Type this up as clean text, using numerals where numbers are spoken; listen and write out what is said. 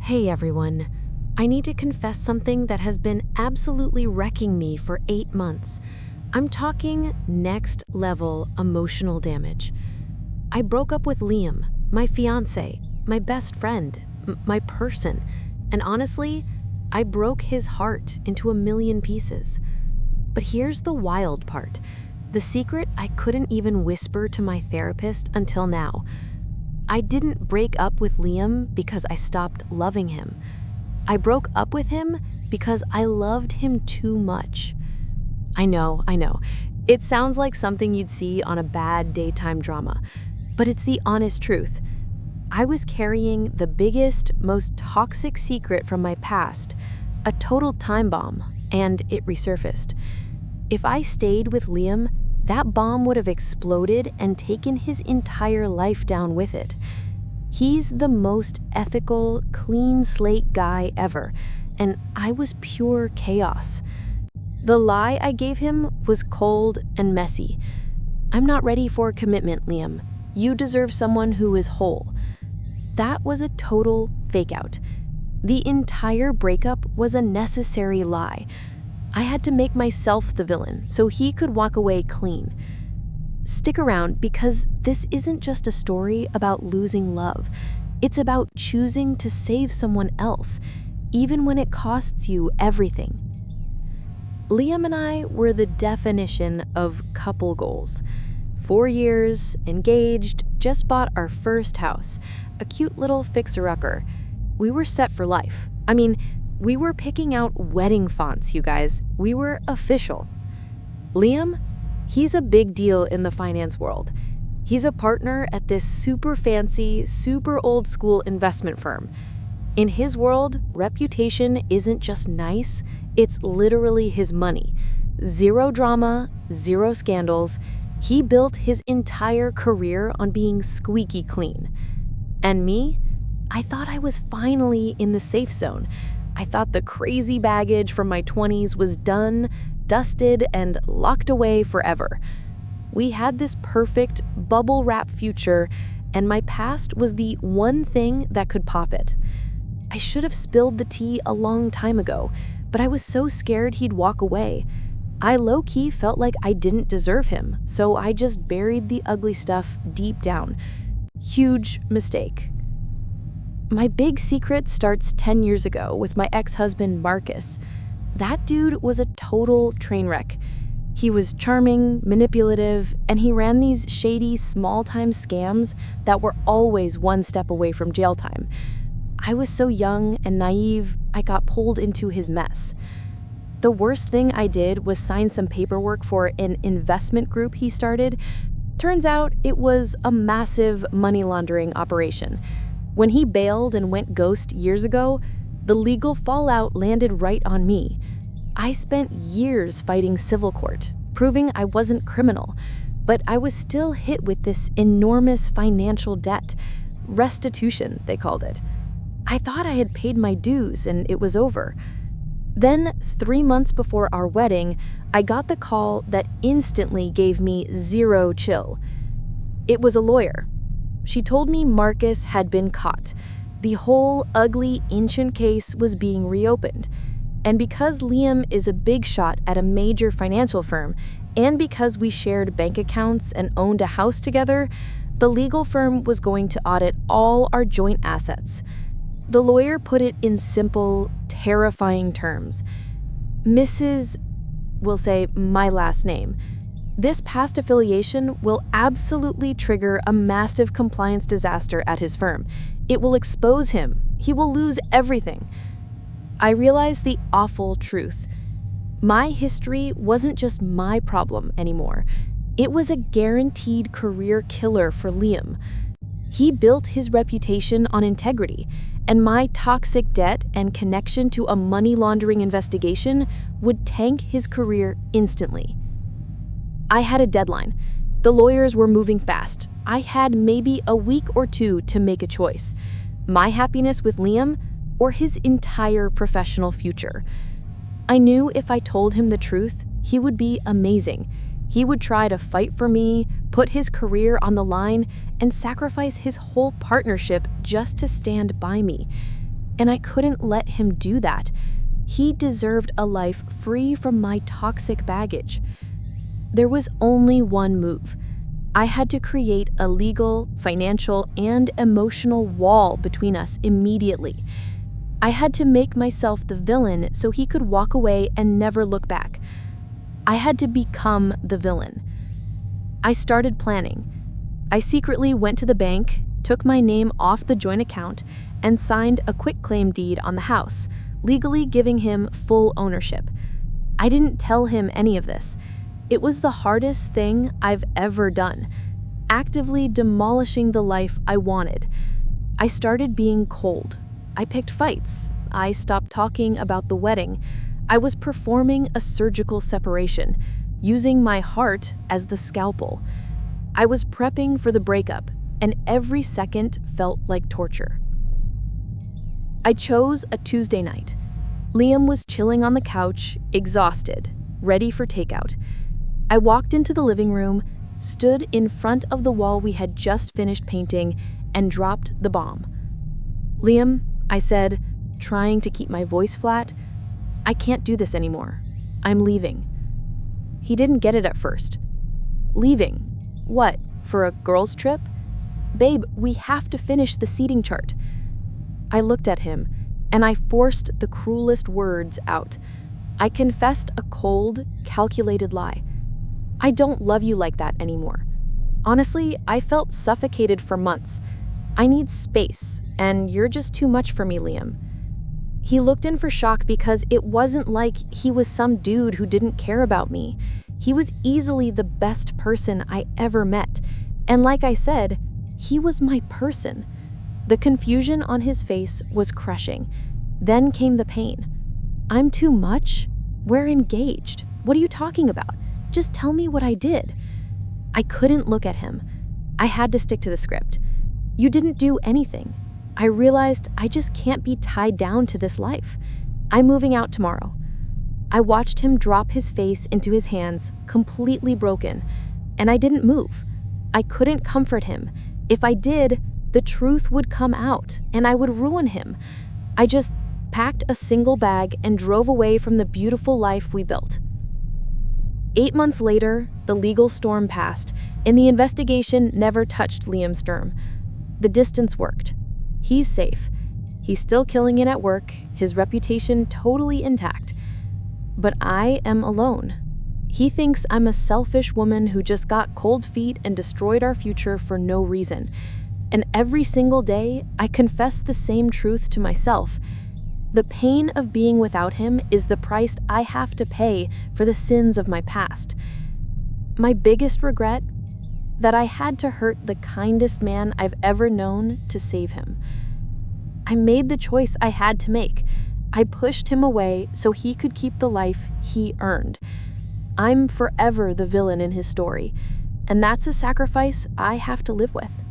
Hey everyone. I need to confess something that has been absolutely wrecking me for 8 months. I'm talking next level emotional damage. I broke up with Liam, my fiance, my best friend, my person, and honestly, I broke his heart into a million pieces. But here's the wild part. The secret I couldn't even whisper to my therapist until now. I didn't break up with Liam because I stopped loving him. I broke up with him because I loved him too much. I know. It sounds like something you'd see on a bad daytime drama, but it's the honest truth. I was carrying the biggest, most toxic secret from my past, a total time bomb, and it resurfaced. If I stayed with Liam, that bomb would have exploded and taken his entire life down with it. He's the most ethical, clean slate guy ever, and I was pure chaos. The lie I gave him was cold and messy. I'm not ready for commitment, Liam. You deserve someone who is whole. That was a total fake out. The entire breakup was a necessary lie. I had to make myself the villain so he could walk away clean. Stick around because this isn't just a story about losing love. It's about choosing to save someone else, even when it costs you everything. Liam and I were the definition of couple goals. 4 years, engaged, just bought our first house, a cute little fixer-upper. We were set for life. We were picking out wedding fonts, you guys. We were official. Liam, he's a big deal in the finance world. He's a partner at this super fancy, super old school investment firm. In his world, reputation isn't just nice, it's literally his money. Zero drama, zero scandals. He built his entire career on being squeaky clean. And me? I thought I was finally in the safe zone. I thought the crazy baggage from my 20s was done, dusted, and locked away forever. We had this perfect, bubble wrap future, and my past was the one thing that could pop it. I should have spilled the tea a long time ago, but I was so scared he'd walk away. I low-key felt like I didn't deserve him, so I just buried the ugly stuff deep down. Huge mistake. My big secret starts 10 years ago with my ex-husband, Marcus. That dude was a total train wreck. He was charming, manipulative, and he ran these shady, small-time scams that were always one step away from jail time. I was so young and naive, I got pulled into his mess. The worst thing I did was sign some paperwork for an investment group he started. Turns out it was a massive money laundering operation. When he bailed and went ghost years ago, the legal fallout landed right on me. I spent years fighting civil court, proving I wasn't criminal, but I was still hit with this enormous financial debt. Restitution, they called it. I thought I had paid my dues and it was over. Then, 3 months before our wedding, I got the call that instantly gave me zero chill. It was a lawyer. She told me Marcus had been caught. The whole ugly, ancient case was being reopened. And because Liam is a big shot at a major financial firm, and because we shared bank accounts and owned a house together, the legal firm was going to audit all our joint assets. The lawyer put it in simple, terrifying terms. Mrs. will say my last name. This past affiliation will absolutely trigger a massive compliance disaster at his firm. It will expose him. He will lose everything. I realized the awful truth. My history wasn't just my problem anymore. It was a guaranteed career killer for Liam. He built his reputation on integrity, and my toxic debt and connection to a money laundering investigation would tank his career instantly. I had a deadline. The lawyers were moving fast. I had maybe a week or two to make a choice. My happiness with Liam or his entire professional future. I knew if I told him the truth, he would be amazing. He would try to fight for me, put his career on the line, and sacrifice his whole partnership just to stand by me. and I couldn't let him do that. He deserved a life free from my toxic baggage. There was only one move. I had to create a legal, financial, and emotional wall between us immediately. I had to make myself the villain so he could walk away and never look back. I had to become the villain. I started planning. I secretly went to the bank, took my name off the joint account, and signed a quitclaim deed on the house, legally giving him full ownership. I didn't tell him any of this. It was the hardest thing I've ever done, actively demolishing the life I wanted. I started being cold. I picked fights. I stopped talking about the wedding. I was performing a surgical separation, using my heart as the scalpel. I was prepping for the breakup, and every second felt like torture. I chose a Tuesday night. Liam was chilling on the couch, exhausted, ready for takeout. I walked into the living room, stood in front of the wall we had just finished painting, and dropped the bomb. "Liam," I said, trying to keep my voice flat, "I can't do this anymore. I'm leaving." He didn't get it at first. "Leaving? What, for a girls' trip?" "Babe, we have to finish the seating chart." I looked at him, and I forced the cruelest words out. I confessed a cold, calculated lie. "I don't love you like that anymore. Honestly, I felt suffocated for months. I need space, and you're just too much for me, Liam." He looked in for shock because it wasn't like he was some dude who didn't care about me. He was easily the best person I ever met. And like I said, he was my person. The confusion on his face was crushing. Then came the pain. "I'm too much? We're engaged. What are you talking about? Just tell me what I did." I couldn't look at him. I had to stick to the script. "You didn't do anything." I realized I just can't be tied down to this life. "I'm moving out tomorrow." I watched him drop his face into his hands, completely broken, and I didn't move. I couldn't comfort him. If I did, the truth would come out, and I would ruin him. I just packed a single bag and drove away from the beautiful life we built. 8 months later, the legal storm passed, and the investigation never touched Liam Sturm. The distance worked. He's safe. He's still killing it at work, his reputation totally intact. But I am alone. He thinks I'm a selfish woman who just got cold feet and destroyed our future for no reason. And every single day, I confess the same truth to myself. The pain of being without him is the price I have to pay for the sins of my past. My biggest regret? That I had to hurt the kindest man I've ever known to save him. I made the choice I had to make. I pushed him away so he could keep the life he earned. I'm forever the villain in his story, and that's a sacrifice I have to live with.